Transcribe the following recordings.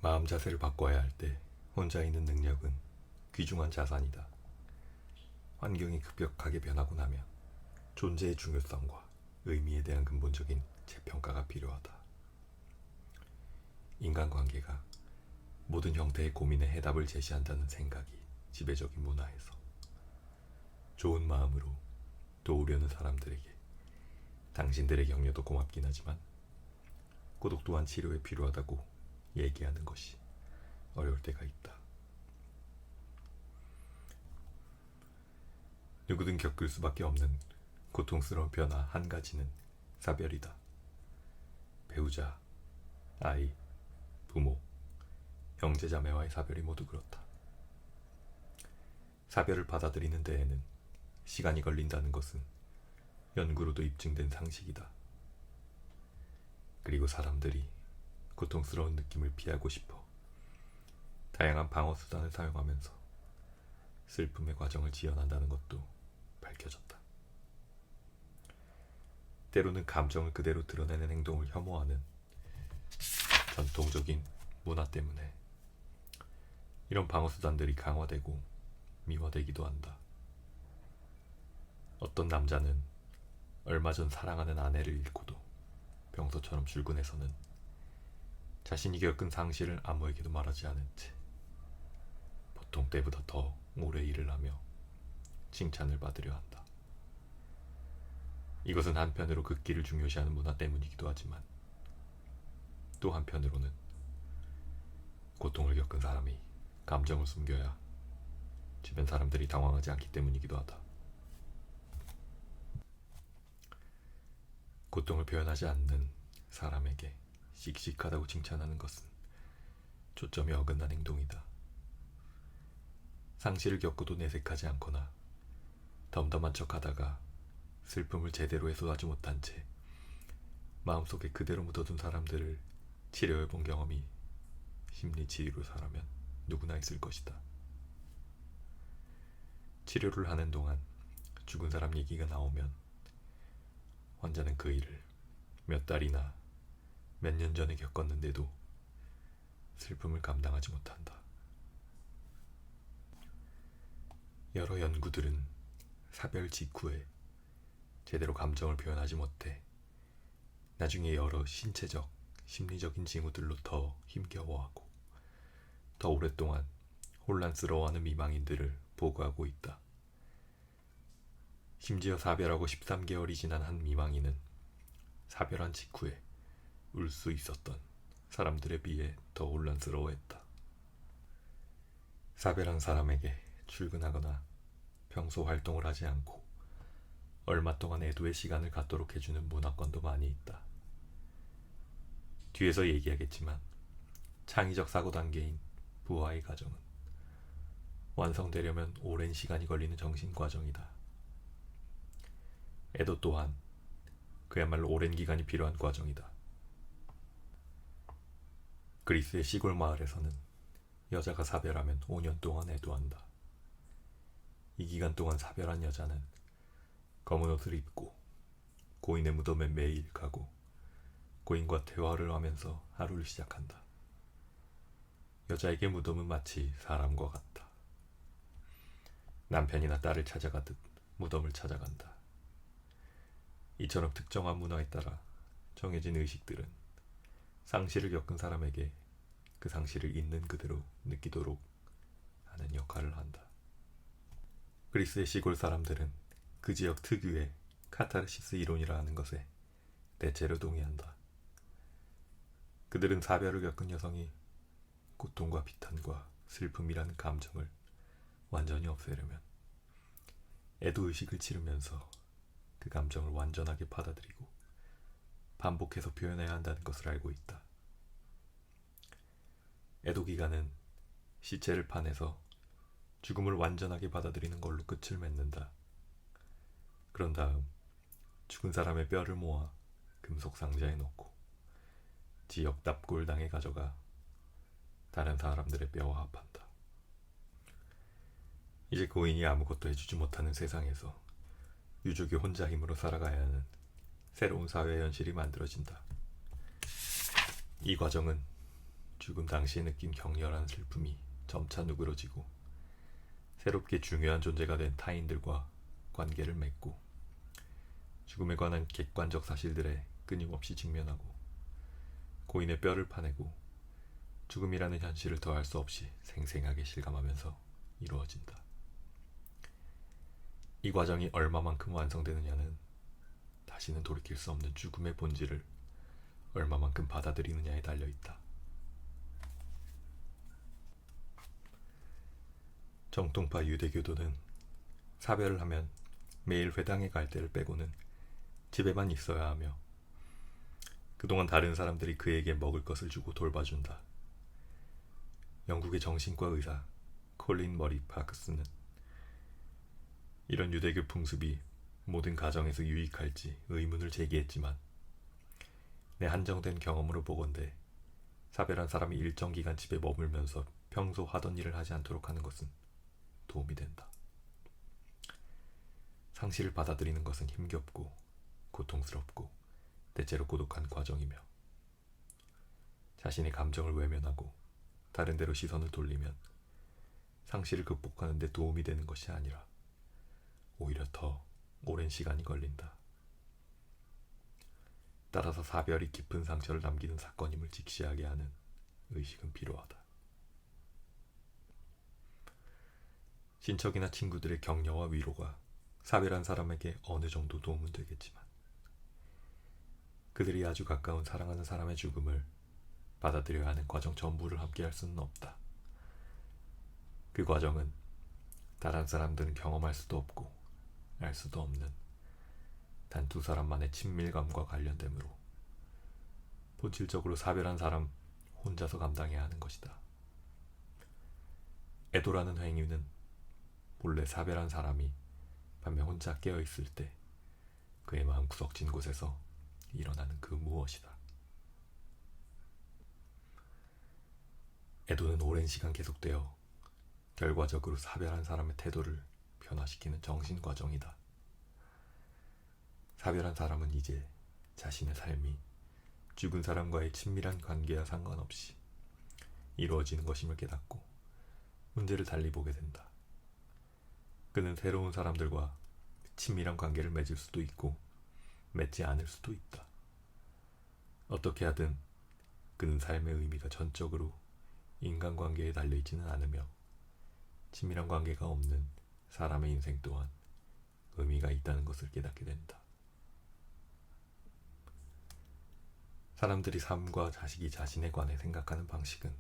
마음 자세를 바꿔야 할 때 혼자 있는 능력은 귀중한 자산이다. 환경이 급격하게 변하고 나면 존재의 중요성과 의미에 대한 근본적인 재평가가 필요하다. 인간관계가 모든 형태의 고민에 해답을 제시한다는 생각이 지배적인 문화에서 좋은 마음으로 도우려는 사람들에게 당신들의 격려도 고맙긴 하지만 고독 또한 치료에 필요하다고 얘기하는 것이 어려울 때가 있다. 누구든 겪을 수밖에 없는 고통스러운 변화 한 가지는 사별이다. 배우자, 아이, 부모, 형제자매와의 사별이 모두 그렇다. 사별을 받아들이는 데에는 시간이 걸린다는 것은 연구로도 입증된 상식이다. 그리고 사람들이 고통스러운 느낌을 피하고 싶어 다양한 방어 수단을 사용하면서 슬픔의 과정을 지연한다는 것도 밝혀졌다. 때로는 감정을 그대로 드러내는 행동을 혐오하는 전통적인 문화 때문에 이런 방어 수단들이 강화되고 미화되기도 한다. 어떤 남자는 얼마 전 사랑하는 아내를 잃고도 평소처럼 출근해서는 자신이 겪은 상실을 아무에게도 말하지 않은 채 보통 때보다 더 오래 일을 하며 칭찬을 받으려 한다. 이것은 한편으로 극기를 중요시하는 문화 때문이기도 하지만 또 한편으로는 고통을 겪은 사람이 감정을 숨겨야 주변 사람들이 당황하지 않기 때문이기도 하다. 고통을 표현하지 않는 사람에게 씩씩하다고 칭찬하는 것은 초점이 어긋난 행동이다. 상실을 겪고도 내색하지 않거나 덤덤한 척하다가 슬픔을 제대로 해소하지 못한 채 마음속에 그대로 묻어둔 사람들을 치료해본 경험이 심리치료사라면 누구나 있을 것이다. 치료를 하는 동안 죽은 사람 얘기가 나오면 환자는 그 일을 몇 달이나 몇 년 전에 겪었는데도 슬픔을 감당하지 못한다. 여러 연구들은 사별 직후에 제대로 감정을 표현하지 못해 나중에 여러 신체적, 심리적인 징후들로 더 힘겨워하고 더 오랫동안 혼란스러워하는 미망인들을 보고하고 있다. 심지어 사별하고 13개월이 지난 한 미망인은 사별한 직후에 울 수 있었던 사람들에 비해 더 혼란스러워했다. 사별한 사람에게 출근하거나 평소 활동을 하지 않고 얼마 동안 애도의 시간을 갖도록 해주는 문화권도 많이 있다. 뒤에서 얘기하겠지만 창의적 사고 단계인 부화의 과정은 완성되려면 오랜 시간이 걸리는 정신 과정이다. 애도 또한 그야말로 오랜 기간이 필요한 과정이다. 그리스의 시골 마을에서는 여자가 사별하면 5년 동안 애도한다. 이 기간 동안 사별한 여자는 검은 옷을 입고 고인의 무덤에 매일 가고 고인과 대화를 하면서 하루를 시작한다. 여자에게 무덤은 마치 사람과 같다. 남편이나 딸을 찾아가듯 무덤을 찾아간다. 이처럼 특정한 문화에 따라 정해진 의식들은 상실을 겪은 사람에게 그 상실을 있는 그대로 느끼도록 하는 역할을 한다. 그리스의 시골 사람들은 그 지역 특유의 카타르시스 이론이라 하는 것에 대체로 동의한다. 그들은 사별을 겪은 여성이 고통과 비탄과 슬픔이라는 감정을 완전히 없애려면 애도의식을 치르면서 그 감정을 완전하게 받아들이고 반복해서 표현해야 한다는 것을 알고 있다. 애도기간은 시체를 파내서 죽음을 완전하게 받아들이는 걸로 끝을 맺는다. 그런 다음 죽은 사람의 뼈를 모아 금속 상자에 넣고 지역 납골당에 가져가 다른 사람들의 뼈와 합한다. 이제 고인이 아무것도 해주지 못하는 세상에서 유족이 혼자 힘으로 살아가야 하는 새로운 사회 현실이 만들어진다. 이 과정은 죽음 당시에 느낀 격렬한 슬픔이 점차 누그러지고 새롭게 중요한 존재가 된 타인들과 관계를 맺고 죽음에 관한 객관적 사실들에 끊임없이 직면하고 고인의 뼈를 파내고 죽음이라는 현실을 더할 수 없이 생생하게 실감하면서 이루어진다. 이 과정이 얼마만큼 완성되느냐는 다시는 돌이킬 수 없는 죽음의 본질을 얼마만큼 받아들이느냐에 달려있다. 정통파 유대교도는 사별을 하면 매일 회당에 갈 때를 빼고는 집에만 있어야 하며 그동안 다른 사람들이 그에게 먹을 것을 주고 돌봐준다. 영국의 정신과 의사 콜린 머리 파크스는 이런 유대교 풍습이 모든 가정에서 유익할지 의문을 제기했지만 내 한정된 경험으로 보건대 사별한 사람이 일정 기간 집에 머물면서 평소 하던 일을 하지 않도록 하는 것은 도움이 된다. 상실을 받아들이는 것은 힘겹고 고통스럽고 때때로 고독한 과정이며 자신의 감정을 외면하고 다른 데로 시선을 돌리면 상실을 극복하는 데 도움이 되는 것이 아니라 오히려 더 오랜 시간이 걸린다. 따라서 사별이 깊은 상처를 남기는 사건임을 직시하게 하는 의식은 필요하다. 친척이나 친구들의 격려와 위로가 사별한 사람에게 어느 정도 도움은 되겠지만 그들이 아주 가까운 사랑하는 사람의 죽음을 받아들여야 하는 과정 전부를 함께 할 수는 없다. 그 과정은 다른 사람들은 경험할 수도 없고 알 수도 없는 단 두 사람만의 친밀감과 관련되므로 본질적으로 사별한 사람 혼자서 감당해야 하는 것이다. 애도라는 행위는 본래 사별한 사람이 반면 혼자 깨어있을 때 그의 마음 구석진 곳에서 일어나는 그 무엇이다. 애도는 오랜 시간 계속되어 결과적으로 사별한 사람의 태도를 변화시키는 정신과정이다. 사별한 사람은 이제 자신의 삶이 죽은 사람과의 친밀한 관계와 상관없이 이루어지는 것임을 깨닫고 문제를 달리 보게 된다. 그는 새로운 사람들과 친밀한 관계를 맺을 수도 있고 맺지 않을 수도 있다. 어떻게 하든 그는 삶의 의미가 전적으로 인간관계에 달려있지는 않으며 친밀한 관계가 없는 사람의 인생 또한 의미가 있다는 것을 깨닫게 된다. 사람들이 삶과 자식이 자신에 관해 생각하는 방식은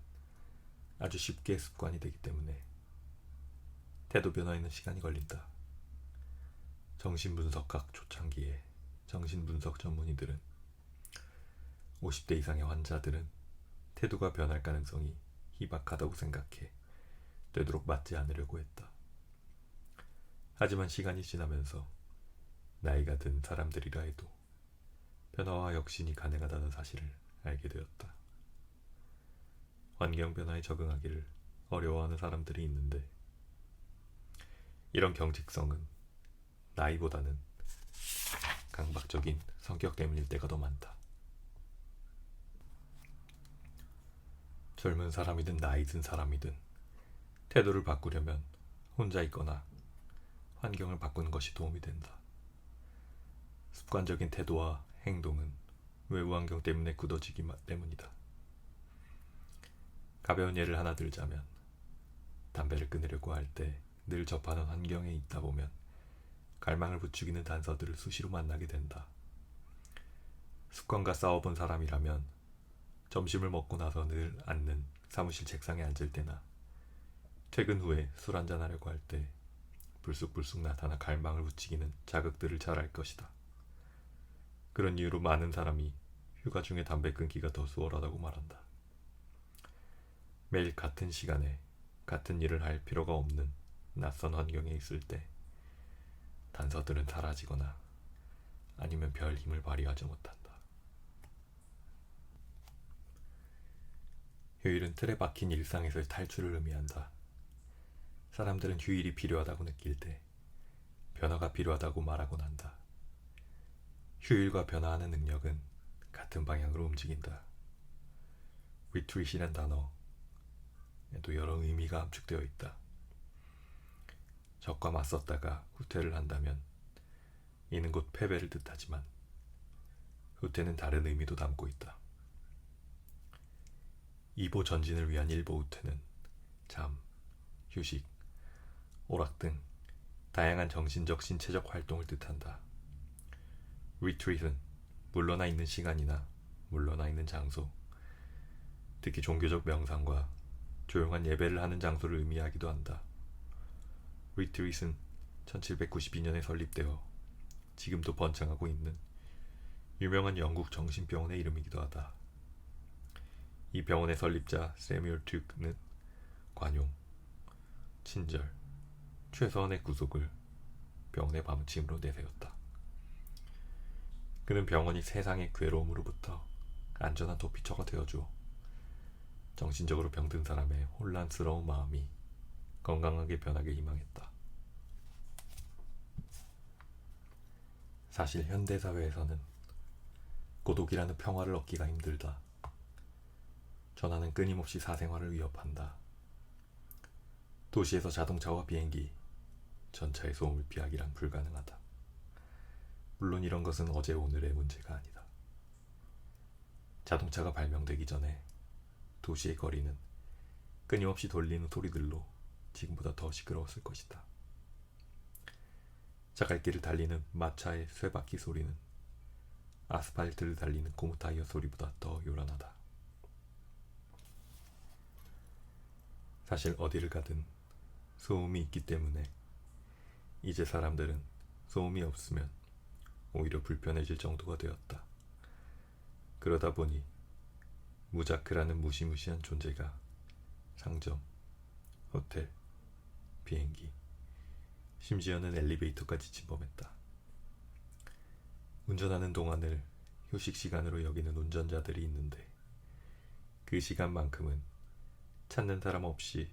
아주 쉽게 습관이 되기 때문에 태도 변화에는 시간이 걸린다. 정신분석학 초창기에 정신분석 전문의들은 50대 이상의 환자들은 태도가 변할 가능성이 희박하다고 생각해 되도록 맞지 않으려고 했다. 하지만 시간이 지나면서 나이가 든 사람들이라 해도 변화와 혁신이 가능하다는 사실을 알게 되었다. 환경 변화에 적응하기를 어려워하는 사람들이 있는데 이런 경직성은 나이보다는 강박적인 성격 때문일 때가 더 많다. 젊은 사람이든 나이 든 사람이든 태도를 바꾸려면 혼자 있거나 환경을 바꾸는 것이 도움이 된다. 습관적인 태도와 행동은 외부 환경 때문에 굳어지기 때문이다. 가벼운 예를 하나 들자면 담배를 끊으려고 할 때 늘 접하는 환경에 있다 보면 갈망을 부추기는 단서들을 수시로 만나게 된다. 습관과 싸워본 사람이라면 점심을 먹고 나서 늘 앉는 사무실 책상에 앉을 때나 퇴근 후에 술 한잔 하려고 할 때 불쑥불쑥 나타나 갈망을 부추기는 자극들을 잘 알 것이다. 그런 이유로 많은 사람이 휴가 중에 담배 끊기가 더 수월하다고 말한다. 매일 같은 시간에 같은 일을 할 필요가 없는 낯선 환경에 있을 때 단서들은 사라지거나 아니면 별 힘을 발휘하지 못한다. 휴일은 틀에 박힌 일상에서의 탈출을 의미한다. 사람들은 휴일이 필요하다고 느낄 때 변화가 필요하다고 말하곤 한다. 휴일과 변화하는 능력은 같은 방향으로 움직인다. retreat이란 단어에도 여러 의미가 함축되어 있다. 적과 맞섰다가 후퇴를 한다면 이는 곧 패배를 뜻하지만 후퇴는 다른 의미도 담고 있다. 2보 전진을 위한 1보 후퇴는 잠, 휴식, 오락 등 다양한 정신적, 신체적 활동을 뜻한다. retreat은 물러나 있는 시간이나 물러나 있는 장소, 특히 종교적 명상과 조용한 예배를 하는 장소를 의미하기도 한다. retreat은 1792년에 설립되어 지금도 번창하고 있는 유명한 영국 정신병원의 이름이기도 하다. 이 병원의 설립자 세뮤얼 튜크는 관용, 친절, 최소한의 구속을 병원의 방침으로 내세웠다. 그는 병원이 세상의 괴로움으로부터 안전한 도피처가 되어주어 정신적으로 병든 사람의 혼란스러운 마음이 건강하게 변하게 희망했다. 사실 현대사회에서는 고독이라는 평화를 얻기가 힘들다. 전화는 끊임없이 사생활을 위협한다. 도시에서 자동차와 비행기, 전차의 소음을 피하기란 불가능하다. 물론 이런 것은 어제 오늘의 문제가 아니다. 자동차가 발명되기 전에 도시의 거리는 끊임없이 돌리는 소리들로 지금보다 더 시끄러웠을 것이다. 자갈길을 달리는 마차의 쇠바퀴 소리는 아스팔트를 달리는 고무 타이어 소리보다 더 요란하다. 사실 어디를 가든 소음이 있기 때문에 이제 사람들은 소음이 없으면 오히려 불편해질 정도가 되었다. 그러다 보니 무자크라는 무시무시한 존재가 상점, 호텔, 비행기, 심지어는 엘리베이터까지 침범했다. 운전하는 동안을 휴식 시간으로 여기는 운전자들이 있는데 그 시간만큼은 찾는 사람 없이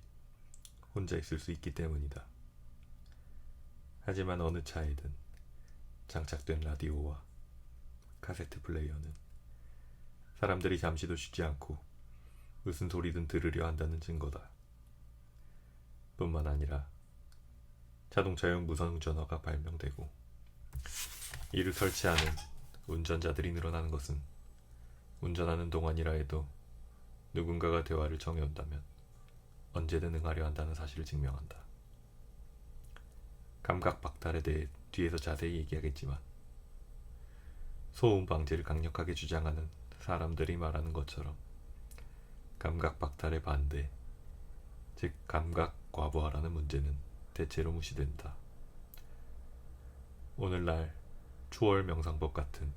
혼자 있을 수 있기 때문이다. 하지만 어느 차에든 장착된 라디오와 카세트 플레이어는 사람들이 잠시도 쉬지 않고 무슨 소리든 들으려 한다는 증거다. 뿐만 아니라 자동차용 무선 운전화가 발명되고 이를 설치하는 운전자들이 늘어나는 것은 운전하는 동안이라 해도 누군가가 대화를 정해온다면 언제든 응하려 한다는 사실을 증명한다. 감각 박탈에 대해 뒤에서 자세히 얘기하겠지만 소음 방지를 강력하게 주장하는 사람들이 말하는 것처럼 감각 박탈의 반대, 즉 감각 과부하라는 문제는 대체로 무시된다. 오늘날 초월 명상법 같은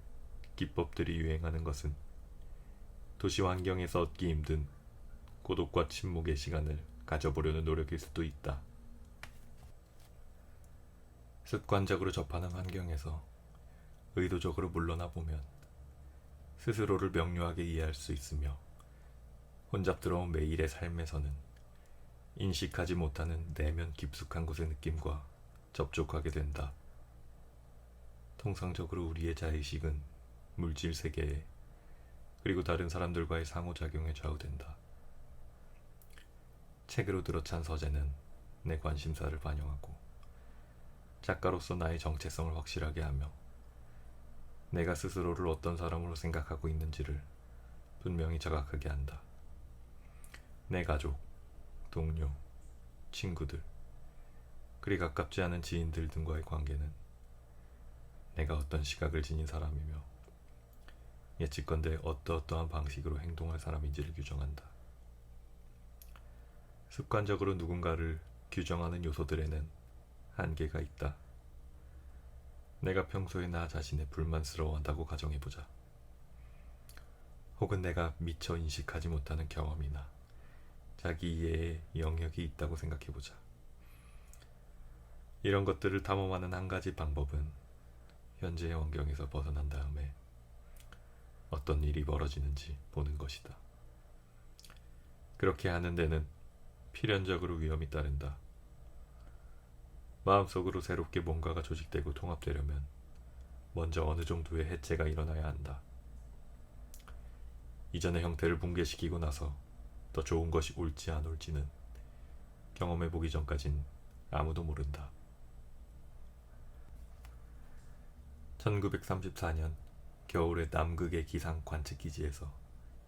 기법들이 유행하는 것은 도시 환경에서 얻기 힘든 고독과 침묵의 시간을 가져보려는 노력일 수도 있다. 습관적으로 접하는 환경에서 의도적으로 물러나 보면 스스로를 명료하게 이해할 수 있으며 혼잡스러운 매일의 삶에서는 인식하지 못하는 내면 깊숙한 곳의 느낌과 접촉하게 된다. 통상적으로 우리의 자의식은 물질 세계에 그리고 다른 사람들과의 상호작용에 좌우된다. 책으로 들어찬 서재는 내 관심사를 반영하고 작가로서 나의 정체성을 확실하게 하며 내가 스스로를 어떤 사람으로 생각하고 있는지를 분명히 자각하게 한다. 내 가족, 동료, 친구들, 그리 가깝지 않은 지인들 등과의 관계는 내가 어떤 시각을 지닌 사람이며 예측건대 어떠한 방식으로 행동할 사람인지를 규정한다. 습관적으로 누군가를 규정하는 요소들에는 한계가 있다. 내가 평소에 나 자신을 불만스러워한다고 가정해보자. 혹은 내가 미처 인식하지 못하는 경험이나 자기 이해의 영역이 있다고 생각해보자. 이런 것들을 탐험하는 한 가지 방법은 현재의 환경에서 벗어난 다음에 어떤 일이 벌어지는지 보는 것이다. 그렇게 하는 데는 필연적으로 위험이 따른다. 마음속으로 새롭게 뭔가가 조직되고 통합되려면 먼저 어느 정도의 해체가 일어나야 한다. 이전의 형태를 붕괴시키고 나서 더 좋은 것이 올지 안 올지는 경험해보기 전까진 아무도 모른다. 1934년 겨울에 남극의 기상 관측기지에서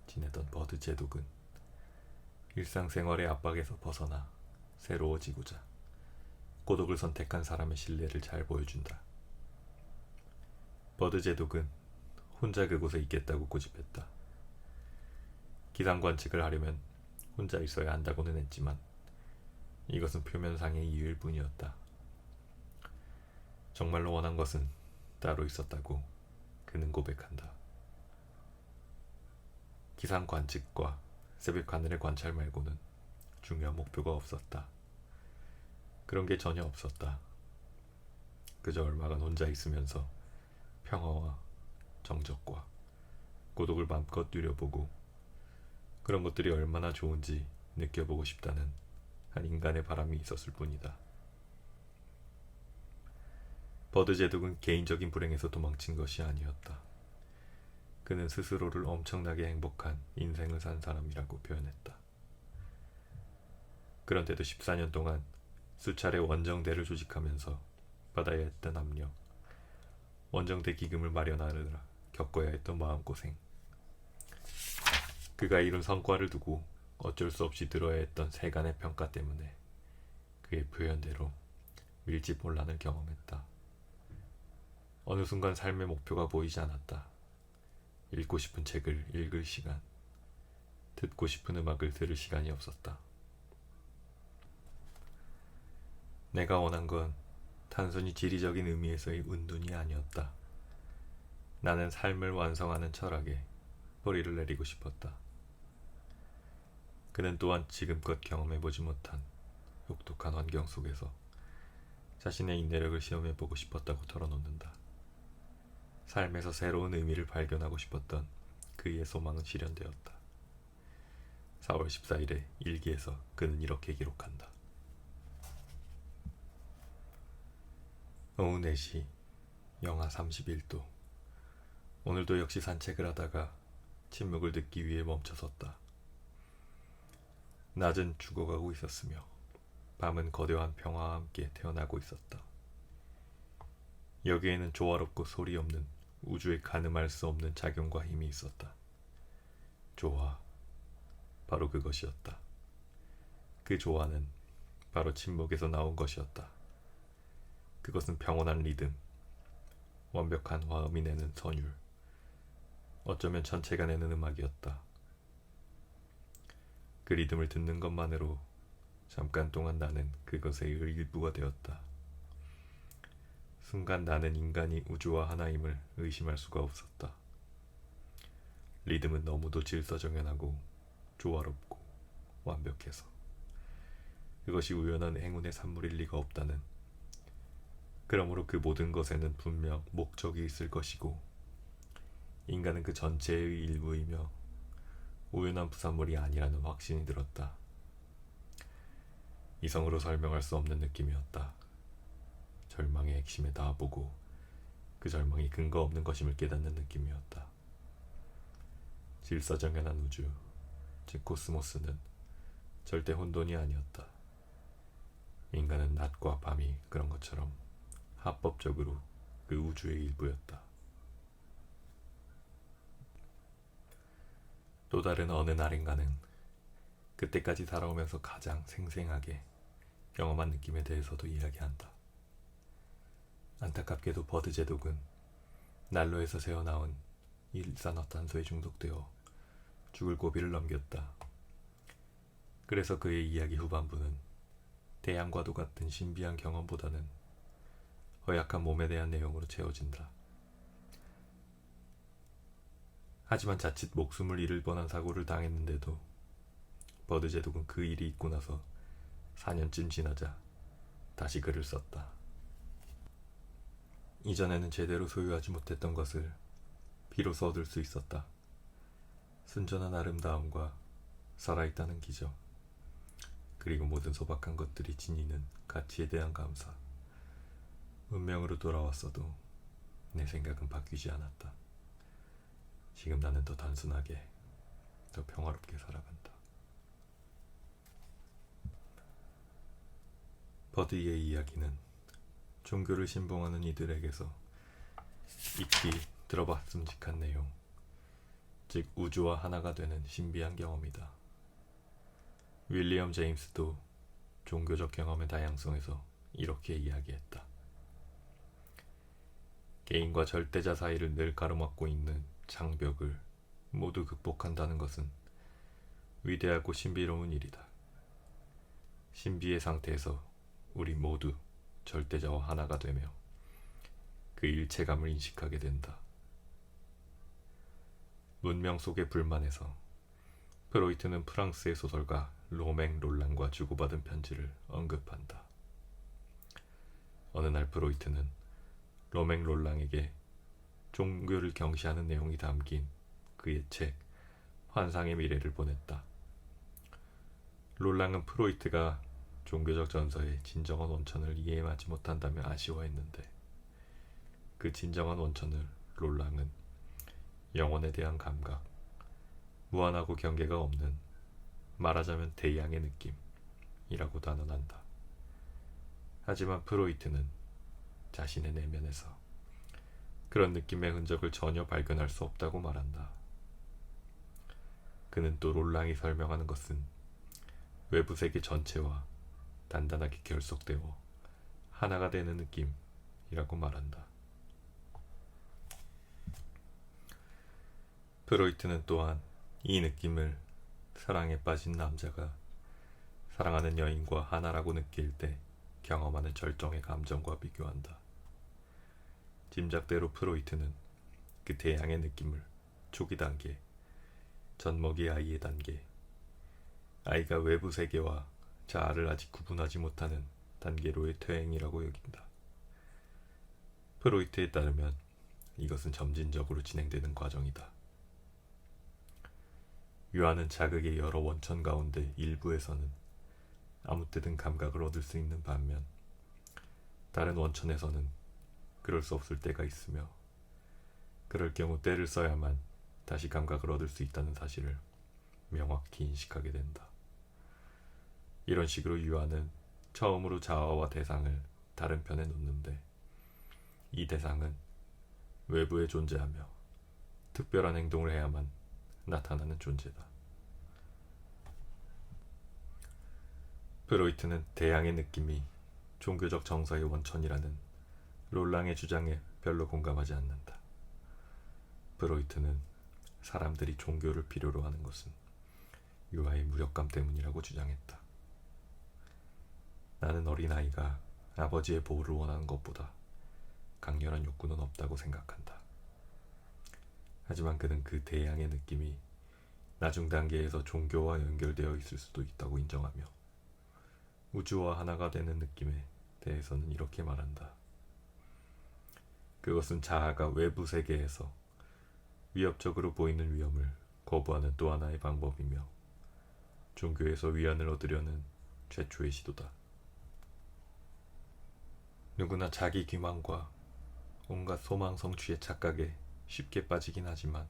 지내던 버드 제독은 일상생활의 압박에서 벗어나 새로워지고자 고독을 선택한 사람의 신뢰를 잘 보여준다. 버드 제독은 혼자 그곳에 있겠다고 고집했다. 기상 관측을 하려면 혼자 있어야 한다고는 했지만 이것은 표면상의 이유일 뿐이었다. 정말로 원한 것은 따로 있었다고 그는 고백한다. 기상 관측과 새벽 하늘의 관찰 말고는 중요한 목표가 없었다. 그런 게 전혀 없었다. 그저 얼마간 혼자 있으면서 평화와 정적과 고독을 마음껏 누려보고 그런 것들이 얼마나 좋은지 느껴보고 싶다는 한 인간의 바람이 있었을 뿐이다. 버드 제독은 개인적인 불행에서 도망친 것이 아니었다. 그는 스스로를 엄청나게 행복한 인생을 산 사람이라고 표현했다. 그런데도 14년 동안 수차례 원정대를 조직하면서 받아야 했던 압력, 원정대 기금을 마련하느라 겪어야 했던 마음고생, 그가 이룬 성과를 두고 어쩔 수 없이 들어야 했던 세간의 평가 때문에 그의 표현대로 밀집혼란을 경험했다. 어느 순간 삶의 목표가 보이지 않았다. 읽고 싶은 책을 읽을 시간, 듣고 싶은 음악을 들을 시간이 없었다. 내가 원한 건 단순히 지리적인 의미에서의 운둔이 아니었다. 나는 삶을 완성하는 철학에 뿌리를 내리고 싶었다. 그는 또한 지금껏 경험해보지 못한 혹독한 환경 속에서 자신의 인내력을 시험해보고 싶었다고 털어놓는다. 삶에서 새로운 의미를 발견하고 싶었던 그의 소망은 실현되었다. 4월 14일에 일기에서 그는 이렇게 기록한다. 오후 4시 영하 31도. 오늘도 역시 산책을 하다가 침묵을 듣기 위해 멈춰섰다. 낮은 죽어가고 있었으며 밤은 거대한 평화와 함께 태어나고 있었다. 여기에는 조화롭고 소리 없는 우주의 가늠할 수 없는 작용과 힘이 있었다. 조화, 바로 그것이었다. 그 조화는 바로 침묵에서 나온 것이었다. 그것은 평온한 리듬, 완벽한 화음이 내는 선율, 어쩌면 전체가 내는 음악이었다. 그 리듬을 듣는 것만으로 잠깐 동안 나는 그것의 일부가 되었다. 순간 나는 인간이 우주와 하나임을 의심할 수가 없었다. 리듬은 너무도 질서정연하고 조화롭고 완벽해서 그것이 우연한 행운의 산물일 리가 없다는, 그러므로 그 모든 것에는 분명 목적이 있을 것이고 인간은 그 전체의 일부이며 우연한 부산물이 아니라는 확신이 들었다. 이성으로 설명할 수 없는 느낌이었다. 절망의 핵심에 닿아보고 그 절망이 근거 없는 것임을 깨닫는 느낌이었다. 질서정연한 우주, 즉 코스모스는 절대 혼돈이 아니었다. 인간은 낮과 밤이 그런 것처럼 합법적으로 그 우주의 일부였다. 또 다른 어느 날인가는 그때까지 살아오면서 가장 생생하게 경험한 느낌에 대해서도 이야기한다. 안타깝게도 버드 제독은 난로에서 새어나온 일산화탄소에 중독되어 죽을 고비를 넘겼다. 그래서 그의 이야기 후반부는 태양과도 같은 신비한 경험보다는 허약한 몸에 대한 내용으로 채워진다. 하지만 자칫 목숨을 잃을 뻔한 사고를 당했는데도 버드 제독은 그 일이 있고 나서 4년쯤 지나자 다시 글을 썼다. 이전에는 제대로 소유하지 못했던 것을 비로소 얻을 수 있었다. 순전한 아름다움과 살아있다는 기적, 그리고 모든 소박한 것들이 지니는 가치에 대한 감사. 운명으로 돌아왔어도 내 생각은 바뀌지 않았다. 지금 나는 더 단순하게 더 평화롭게 살아간다. 버드의 이야기는 종교를 신봉하는 이들에게서 익히 들어봤음직한 내용, 즉 우주와 하나가 되는 신비한 경험이다. 윌리엄 제임스도 종교적 경험의 다양성에서 이렇게 이야기했다. 개인과 절대자 사이를 늘 가로막고 있는 장벽을 모두 극복한다는 것은 위대하고 신비로운 일이다. 신비의 상태에서 우리 모두 절대자와 하나가 되며 그 일체감을 인식하게 된다. 문명 속의 불만에서 프로이트는 프랑스의 소설가 로맹 롤랑과 주고받은 편지를 언급한다. 어느 날 프로이트는 로맹 롤랑에게 종교를 경시하는 내용이 담긴 그의 책 환상의 미래를 보냈다. 롤랑은 프로이트가 종교적 전서의 진정한 원천을 이해하지 못한다며 아쉬워했는데 그 진정한 원천을 롤랑은 영혼에 대한 감각, 무한하고 경계가 없는 말하자면 대양의 느낌이라고 단언한다. 하지만 프로이트는 자신의 내면에서 그런 느낌의 흔적을 전혀 발견할 수 없다고 말한다. 그는 또 롤랑이 설명하는 것은 외부 세계 전체와 단단하게 결속되어 하나가 되는 느낌이라고 말한다. 프로이트는 또한 이 느낌을 사랑에 빠진 남자가 사랑하는 여인과 하나라고 느낄 때 경험하는 절정의 감정과 비교한다. 짐작대로 프로이트는 그 대양의 느낌을 초기 단계, 젖먹이 아이의 단계, 아이가 외부 세계와 자아를 아직 구분하지 못하는 단계로의 퇴행이라고 여긴다. 프로이트에 따르면 이것은 점진적으로 진행되는 과정이다. 유아는 자극의 여러 원천 가운데 일부에서는 아무 때든 감각을 얻을 수 있는 반면 다른 원천에서는 그럴 수 없을 때가 있으며 그럴 경우 때를 써야만 다시 감각을 얻을 수 있다는 사실을 명확히 인식하게 된다. 이런 식으로 유아는 처음으로 자아와 대상을 다른 편에 놓는데 이 대상은 외부에 존재하며 특별한 행동을 해야만 나타나는 존재다. 프로이트는 대양의 느낌이 종교적 정서의 원천이라는 롤랑의 주장에 별로 공감하지 않는다. 프로이트는 사람들이 종교를 필요로 하는 것은 유아의 무력감 때문이라고 주장했다. 나는 어린아이가 아버지의 보호를 원하는 것보다 강렬한 욕구는 없다고 생각한다. 하지만 그는 그 대양의 느낌이 나중 단계에서 종교와 연결되어 있을 수도 있다고 인정하며 우주와 하나가 되는 느낌에 대해서는 이렇게 말한다. 그것은 자아가 외부 세계에서 위협적으로 보이는 위험을 거부하는 또 하나의 방법이며 종교에서 위안을 얻으려는 최초의 시도다. 누구나 자기 기만과 온갖 소망 성취의 착각에 쉽게 빠지긴 하지만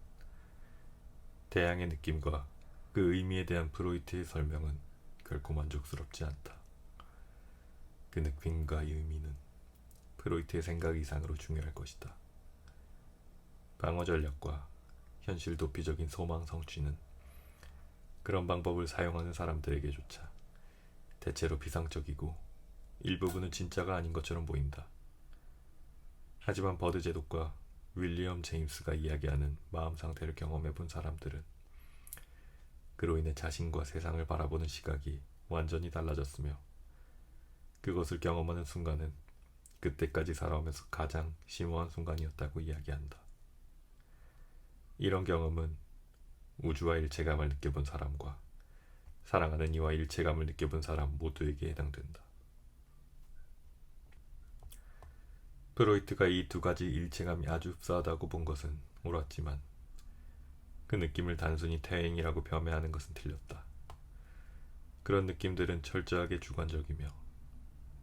대양의 느낌과 그 의미에 대한 프로이트의 설명은 결코 만족스럽지 않다. 그 느낌과 의미는 프로이트의 생각 이상으로 중요할 것이다. 방어 전략과 현실 도피적인 소망 성취는 그런 방법을 사용하는 사람들에게조차 대체로 비상적이고 일부분은 진짜가 아닌 것처럼 보인다. 하지만 버드 제독과 윌리엄 제임스가 이야기하는 마음 상태를 경험해 본 사람들은 그로 인해 자신과 세상을 바라보는 시각이 완전히 달라졌으며 그것을 경험하는 순간은 그때까지 살아오면서 가장 심오한 순간이었다고 이야기한다. 이런 경험은 우주와 일체감을 느껴본 사람과 사랑하는 이와 일체감을 느껴본 사람 모두에게 해당된다. 프로이트가 이 두 가지 일체감이 아주 흡사하다고 본 것은 옳았지만 그 느낌을 단순히 퇴행이라고 폄훼하는 것은 틀렸다. 그런 느낌들은 철저하게 주관적이며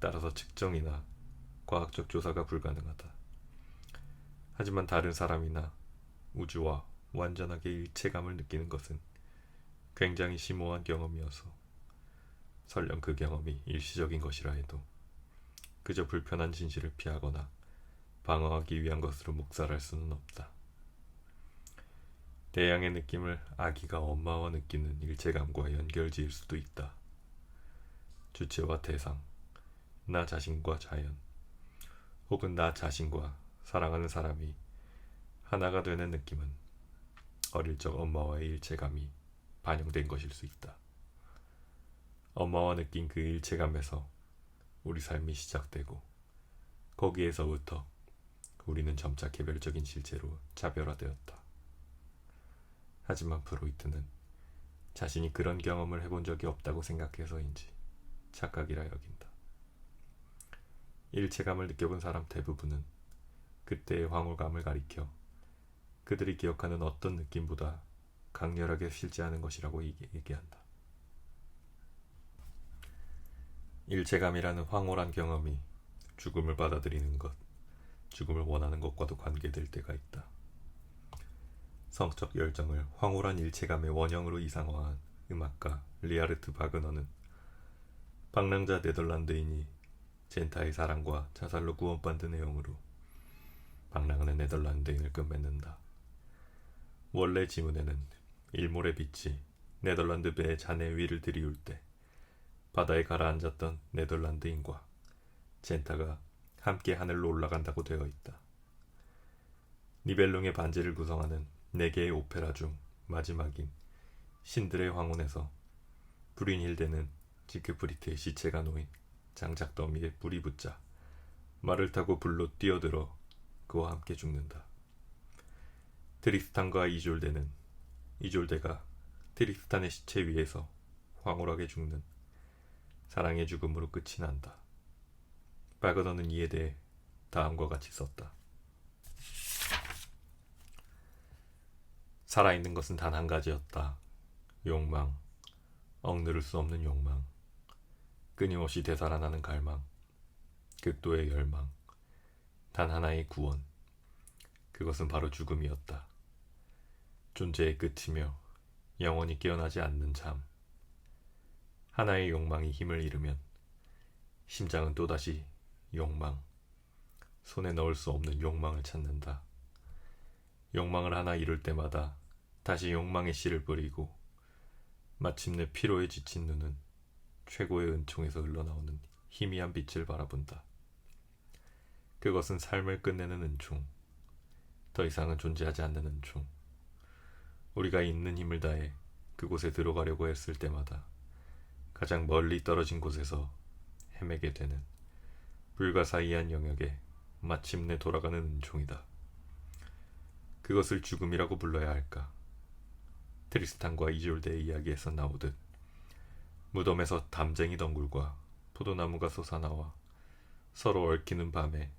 따라서 측정이나 과학적 조사가 불가능하다. 하지만 다른 사람이나 우주와 완전하게 일체감을 느끼는 것은 굉장히 심오한 경험이어서 설령 그 경험이 일시적인 것이라 해도 그저 불편한 진실을 피하거나 방어하기 위한 것으로 묵살할 수는 없다. 대양의 느낌을 아기가 엄마와 느끼는 일체감과 연결지을 수도 있다. 주체와 대상, 나 자신과 자연, 혹은 나 자신과 사랑하는 사람이 하나가 되는 느낌은 어릴 적 엄마와의 일체감이 반영된 것일 수 있다. 엄마와 느낀 그 일체감에서 우리 삶이 시작되고 거기에서부터 우리는 점차 개별적인 실체로 차별화되었다. 하지만 프로이트는 자신이 그런 경험을 해본 적이 없다고 생각해서인지 착각이라 여긴다. 일체감을 느껴본 사람 대부분은 그때의 황홀감을 가리켜 그들이 기억하는 어떤 느낌보다 강렬하게 실제하는 것이라고 얘기한다. 일체감이라는 황홀한 경험이 죽음을 받아들이는 것, 죽음을 원하는 것과도 관계될 때가 있다. 성적 열정을 황홀한 일체감의 원형으로 이상화한 음악가 리하르트 바그너는 방랑자 네덜란드인이 젠타의 사랑과 자살로 구원받은 내용으로 방랑하는 네덜란드인을 끝맺는다. 원래 지문에는 일몰의 빛이 네덜란드 배의 잔해 위를 들이울 때 바다에 가라앉았던 네덜란드인과 젠타가 함께 하늘로 올라간다고 되어 있다. 니벨룽의 반지를 구성하는 4개의 오페라 중 마지막인 신들의 황혼에서 브륜힐데는 지크프리트의 시체가 놓인 장작 더미에 불이 붙자 말을 타고 불로 뛰어들어 그와 함께 죽는다. 트리스탄과 이졸데가 트리스탄의 시체 위에서 황홀하게 죽는 사랑의 죽음으로 끝이 난다. 바그너는 이에 대해 다음과 같이 썼다. 살아있는 것은 단 한 가지였다. 욕망, 억누를 수 없는 욕망, 끊임없이 되살아나는 갈망, 극도의 열망, 단 하나의 구원. 그것은 바로 죽음이었다. 존재의 끝이며 영원히 깨어나지 않는 잠. 하나의 욕망이 힘을 잃으면 심장은 또다시 욕망, 손에 넣을 수 없는 욕망을 찾는다. 욕망을 하나 이룰 때마다 다시 욕망의 씨를 뿌리고 마침내 피로에 지친 눈은 최고의 은총에서 흘러나오는 희미한 빛을 바라본다. 그것은 삶을 끝내는 은총, 더 이상은 존재하지 않는 은총. 우리가 있는 힘을 다해 그곳에 들어가려고 했을 때마다 가장 멀리 떨어진 곳에서 헤매게 되는 불가사의한 영역에 마침내 돌아가는 은총이다. 그것을 죽음이라고 불러야 할까? 트리스탄과 이졸데의 이야기에서 나오듯 무덤에서 담쟁이 덩굴과 포도나무가 솟아나와 서로 얽히는 밤에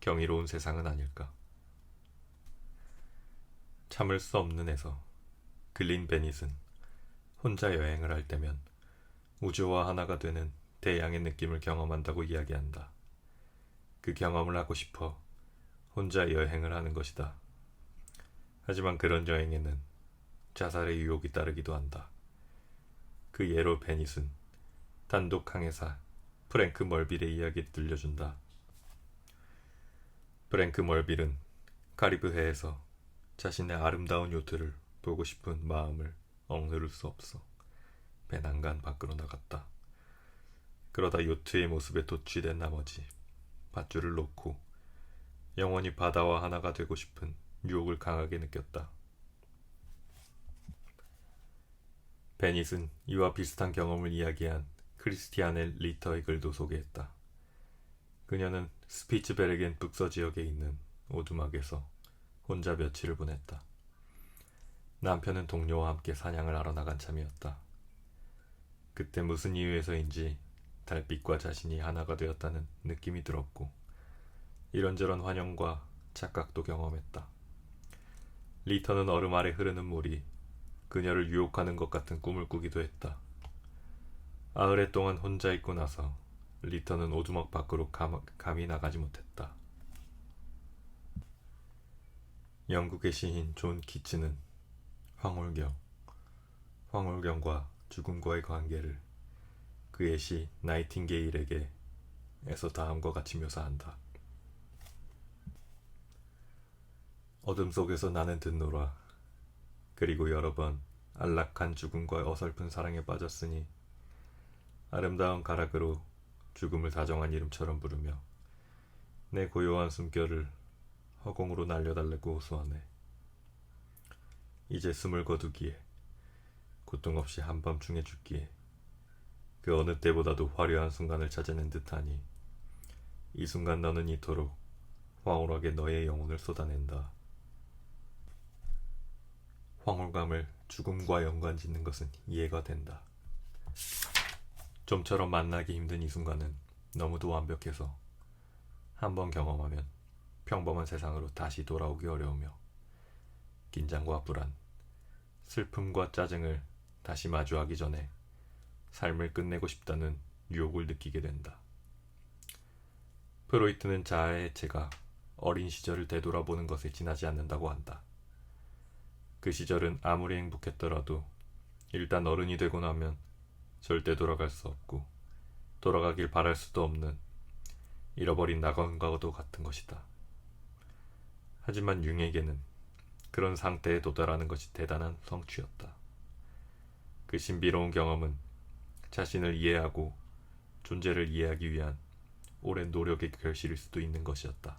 경이로운 세상은 아닐까? 참을 수 없는 에서 글린 베닛은 혼자 여행을 할 때면 우주와 하나가 되는 대양의 느낌을 경험한다고 이야기한다. 그 경험을 하고 싶어 혼자 여행을 하는 것이다. 하지만 그런 여행에는 자살의 유혹이 따르기도 한다. 그 예로 베닛은 단독 항해사 프랭크 멀빌의 이야기를 들려준다. 프랭크 멀빌은 카리브해에서 자신의 아름다운 요트를 보고 싶은 마음을 억누를 수 없어 배 난간 밖으로 나갔다. 그러다 요트의 모습에 도취된 나머지 밧줄을 놓고 영원히 바다와 하나가 되고 싶은 유혹을 강하게 느꼈다. 베닛은 이와 비슷한 경험을 이야기한 크리스티아넬 리터의 글도 소개했다. 그녀는 스피츠베르겐 북서 지역에 있는 오두막에서 혼자 며칠을 보냈다. 남편은 동료와 함께 사냥을 하러 나간 참이었다. 그때 무슨 이유에서인지 달빛과 자신이 하나가 되었다는 느낌이 들었고 이런저런 환영과 착각도 경험했다. 리터는 얼음 아래 흐르는 물이 그녀를 유혹하는 것 같은 꿈을 꾸기도 했다. 아흘에 동안 혼자 있고 나서 리터는 오두막 밖으로 감히 나가지 못했다. 영국의 시인 존 키츠는 황홀경과 죽음과의 관계를 그의 시 나이팅게일에게 에서 다음과 같이 묘사한다. 어둠 속에서 나는 듣노라. 그리고 여러 번 안락한 죽음과 어설픈 사랑에 빠졌으니 아름다운 가락으로 죽음을 다정한 이름처럼 부르며 내 고요한 숨결을 허공으로 날려달라고 호소하네. 이제 숨을 거두기에 고통 없이 한밤중에 죽기에 그 어느 때보다도 화려한 순간을 찾아낸 듯하니 이 순간 너는 이토록 황홀하게 너의 영혼을 쏟아낸다. 황홀감을 죽음과 연관짓는 것은 이해가 된다. 좀처럼 만나기 힘든 이 순간은 너무도 완벽해서 한번 경험하면 평범한 세상으로 다시 돌아오기 어려우며 긴장과 불안, 슬픔과 짜증을 다시 마주하기 전에 삶을 끝내고 싶다는 유혹을 느끼게 된다. 프로이트는 자아의 해체가 어린 시절을 되돌아보는 것에 지나지 않는다고 한다. 그 시절은 아무리 행복했더라도 일단 어른이 되고 나면 절대 돌아갈 수 없고 돌아가길 바랄 수도 없는 잃어버린 낙원과도 같은 것이다. 하지만 융에게는 그런 상태에 도달하는 것이 대단한 성취였다. 그 신비로운 경험은 자신을 이해하고 존재를 이해하기 위한 오랜 노력의 결실일 수도 있는 것이었다.